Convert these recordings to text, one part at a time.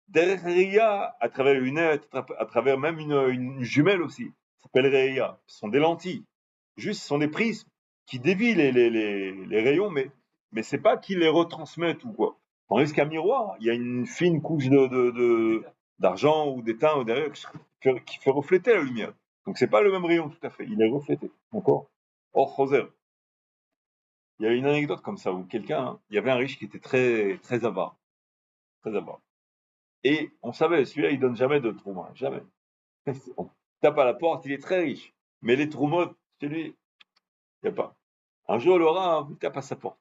Derech Reya, à travers les lunettes, à travers même une jumelle aussi, ça s'appelle Reya. Ce sont des lentilles. Juste, ce sont des prismes qui dévient les rayons, mais c'est pas qu'ils les retransmettent ou quoi. Tandis qu'un miroir, il y a une fine couche d'argent ou d'étain ou derrière qui fait refléter la lumière. Donc c'est pas le même rayon tout à fait, il est reflété. D'accord. Or, Roser, il y a une anecdote comme ça où il y avait un riche qui était très, très avare. Très avare. Et on savait, celui-là, il donne jamais de trouma, jamais. On tape à la porte, il est très riche. Mais les troumottes, chez lui, il n'y a pas. Un jour, le rat tape à sa porte.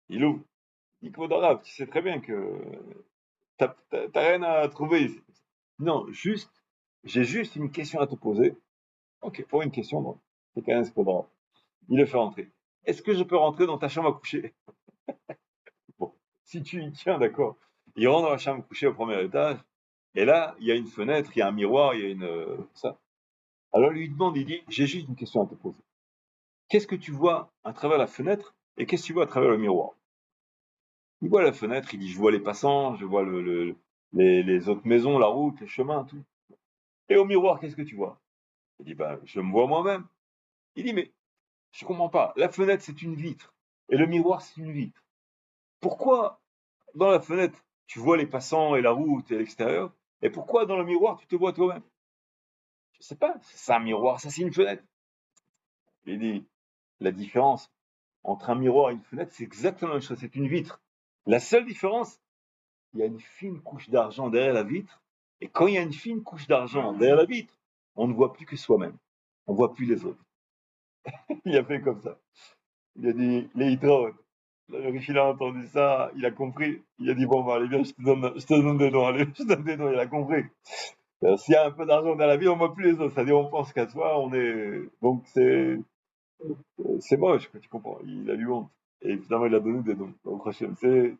Il ouvre. Il dit, Kvodarav, tu sais très bien que t'as rien à trouver ici. Non, j'ai juste une question à te poser. Ok, pour une question, donc. C'est quand même Kvodarav. Il le fait rentrer. Est-ce que je peux rentrer dans ta chambre à coucher? Bon, si tu y tiens, d'accord. Il rentre dans la chambre à coucher au premier étage. Et là, il y a une fenêtre, il y a un miroir, il y a ça. Alors, il lui demande, il dit, j'ai juste une question à te poser. Qu'est-ce que tu vois à travers la fenêtre et qu'est-ce que tu vois à travers le miroir? Il voit la fenêtre, il dit, je vois les passants, je vois les autres maisons, la route, les chemins, tout. Et au miroir, qu'est-ce que tu vois? Il dit, bah, je me vois moi-même. Il dit, mais je comprends pas. La fenêtre, c'est une vitre. Et le miroir, c'est une vitre. Pourquoi dans la fenêtre, tu vois les passants et la route et l'extérieur? Et pourquoi dans le miroir, tu te vois toi-même? Je sais pas. C'est un miroir, ça c'est une fenêtre. Il dit, la différence entre un miroir et une fenêtre, c'est exactement la même chose. C'est une vitre. La seule différence, il y a une fine couche d'argent derrière la vitre. Et quand il y a une fine couche d'argent derrière la vitre, on ne voit plus que soi-même. On ne voit plus les autres. Il a fait comme ça. Il a dit, les hitraot. Le riche, il a entendu ça, il a compris. Il a dit, bon, bah, allez, viens, je te donne des dons. Allez, je te donne des dons. Il a compris. S'il y a un peu d'argent dans la vie, on ne voit plus les autres. C'est-à-dire, on pense qu'à soi, on est. Donc, c'est moche, tu comprends. Il a eu honte. Et finalement, il a donné des dons au prochain. C'est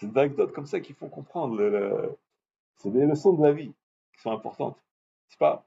des anecdotes comme ça qu'il faut comprendre. C'est des leçons de la vie qui sont importantes. C'est pas